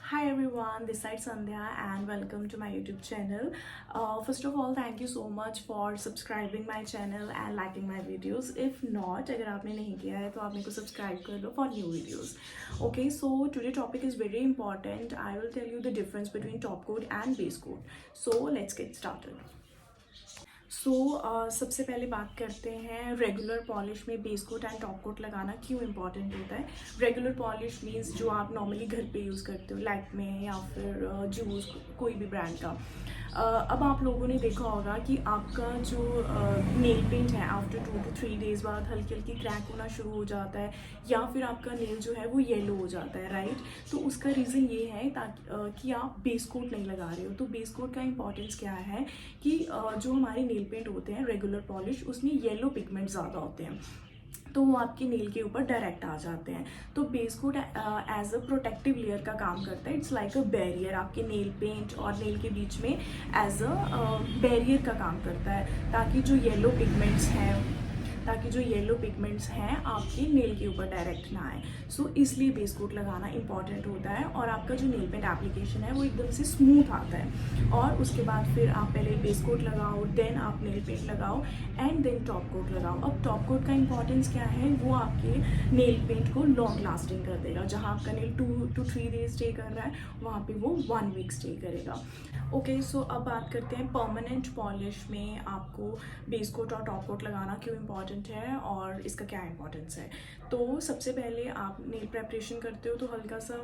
Hi everyone, this side Sandhya and welcome to my YouTube channel. First of all, thank you so much for subscribing my channel and liking my videos. If not, अगर आपने नहीं किया है तो आप मेरे को subscribe कर लो for new videos. Okay, so today topic is very important. I will tell you the difference between top coat and base coat. So let's get started. सबसे पहले बात करते हैं रेगुलर पॉलिश में base coat and top coat लगाना क्यों important होता है। रेगुलर पॉलिश मीन्स जो आप नॉर्मली घर पे यूज़ करते हो लैक्मे या फिर जूस कोई भी ब्रांड का। अब आप लोगों ने देखा होगा कि आपका जो नेल पेंट है आफ्टर 2 to 3 डेज़ बाद हल्की हल्की क्रैक होना शुरू हो जाता है या फिर आपका नेल जो है वो येलो हो जाता है, राइट। तो उसका रीज़न ये है ताकि कि आप बेस कोट नहीं लगा रहे हो। तो बेस कोट का इंपॉर्टेंस क्या है कि जो हमारे नेल पेंट होते हैं रेगुलर पॉलिश उसमें येलो पिगमेंट ज़्यादा होते हैं, तो वो आपके नेल के ऊपर डायरेक्ट आ जाते हैं। तो base coat as a protective layer का काम करता है। इट्स लाइक अ बैरियर, आपके नेल पेंट और नेल के बीच में एज अ बैरियर का काम करता है ताकि जो येलो पिगमेंट्स हैं आपके नेल के ऊपर डायरेक्ट ना आए। सो इसलिए बेस कोट लगाना इंपॉर्टेंट होता है और आपका जो नेल पेंट एप्लीकेशन है वो एकदम से स्मूथ आता है। और उसके बाद फिर आप पहले बेस कोट लगाओ, देन आप नेल पेंट लगाओ एंड देन टॉप कोट लगाओ। अब टॉप कोट का इंपॉर्टेंस क्या है, वो आपके नेल पेंट को लॉन्ग लास्टिंग कर देगा। जहाँ आपका नेल 2 to 3 डेज स्टे कर रहा है वहाँ पे वो 1 वीक स्टे करेगा। ओके, सो अब बात करते हैं परमानेंट पॉलिश में आपको बेस कोट और टॉप कोट लगाना क्यों इंपॉर्टेंट है और इसका क्या इंपॉर्टेंस है। तो सबसे पहले आप नेल प्रेपरेशन करते हो तो हल्का सा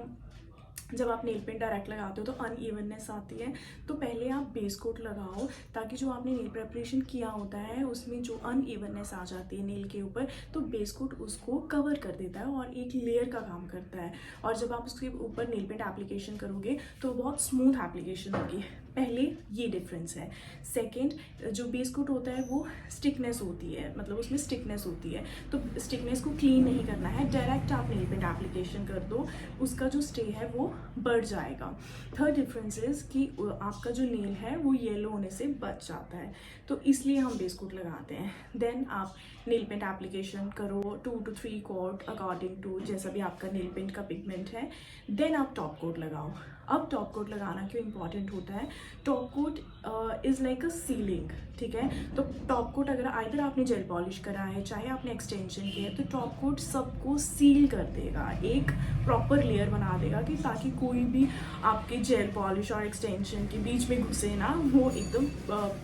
जब आप नेल पेंट डायरेक्ट लगाते हो तो अनइवननेस आती है। तो पहले आप बेस कोट लगाओ ताकि जो आपने नेल प्रेपरेशन किया होता है उसमें जो अनइवननेस आ जाती है नेल के ऊपर, तो बेस कोट उसको कवर कर देता है और एक लेयर का काम करता है। और जब आप उसके ऊपर नेल पेंट एप्लीकेशन करोगे तो बहुत स्मूथ एप्लीकेशन होगी। पहले ये डिफरेंस है। सेकंड, जो बेस कोट होता है वो स्टिकनेस होती है, मतलब उसमें स्टिकनेस होती है, तो स्टिकनेस को क्लीन नहीं करना है, डायरेक्ट आप नेल पेंट एप्लीकेशन कर दो, उसका जो स्टे है वो बढ़ जाएगा। थर्ड डिफरेंस इज कि आपका जो नेल है वो येलो होने से बच जाता है, तो इसलिए हम बेस कोट लगाते हैं। देन आप नेल पेंट एप्लीकेशन करो 2 to 3 कोट अकॉर्डिंग टू जैसा भी आपका नेल पेंट का पिगमेंट है। देन आप टॉप कोट लगाओ। अब टॉप कोट लगाना क्यों इंपॉर्टेंट होता है, top coat is like a sealing, ठीक है। तो टॉप कोट अगर आइदर आपने जेल पॉलिश करा है चाहे आपने एक्सटेंशन किया है तो टॉप कोट सबको सील कर देगा, एक प्रॉपर लेयर बना देगा कि ताकि कोई भी आपके जेल पॉलिश और एक्सटेंशन के बीच में घुसे ना, वो एकदम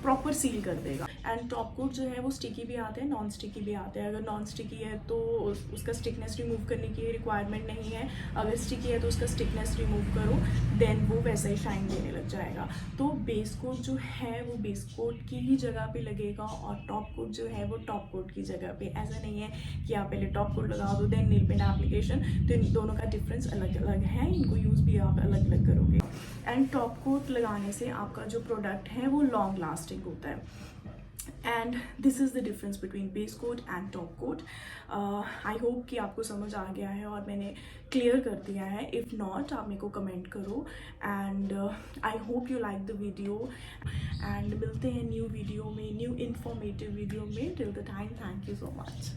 प्रॉपर सील कर देगा। एंड टॉप कोट जो है वो स्टिकी भी आते हैं, नॉन स्टिकी भी आते हैं। अगर नॉन स्टिकी है तो उसका स्टिकनेस रिमूव करने की रिक्वायरमेंट नहीं है, अगर स्टिकी है तो उसका स्टिकनेस रिमूव करो देन वो वैसा ही शाइन देने लग जाएगा। तो बेस कोट जो है वो बेस कोट की ही जगह पे लगेगा और टॉप कोट जो है वो टॉप कोट की जगह पे। ऐसा नहीं है कि आप पहले टॉप कोट लगा दो देन नेल पेंट एप्लीकेशन, तो इन दोनों का डिफरेंस अलग अलग है, इनको यूज़ भी आप अलग अलग करोगे। एंड टॉप कोट लगाने से आपका जो प्रोडक्ट है वो लॉन्ग लास्टिंग होता है। And this is the difference between base coat and top coat. I hope कि आपको समझ आ गया है और मैंने क्लियर कर दिया है। इफ़ नॉट आप मेरे को कमेंट करो and I hope you like the video and मिलते हैं न्यू वीडियो में, न्यू इन्फॉर्मेटिव वीडियो में। Till the time, thank you so much.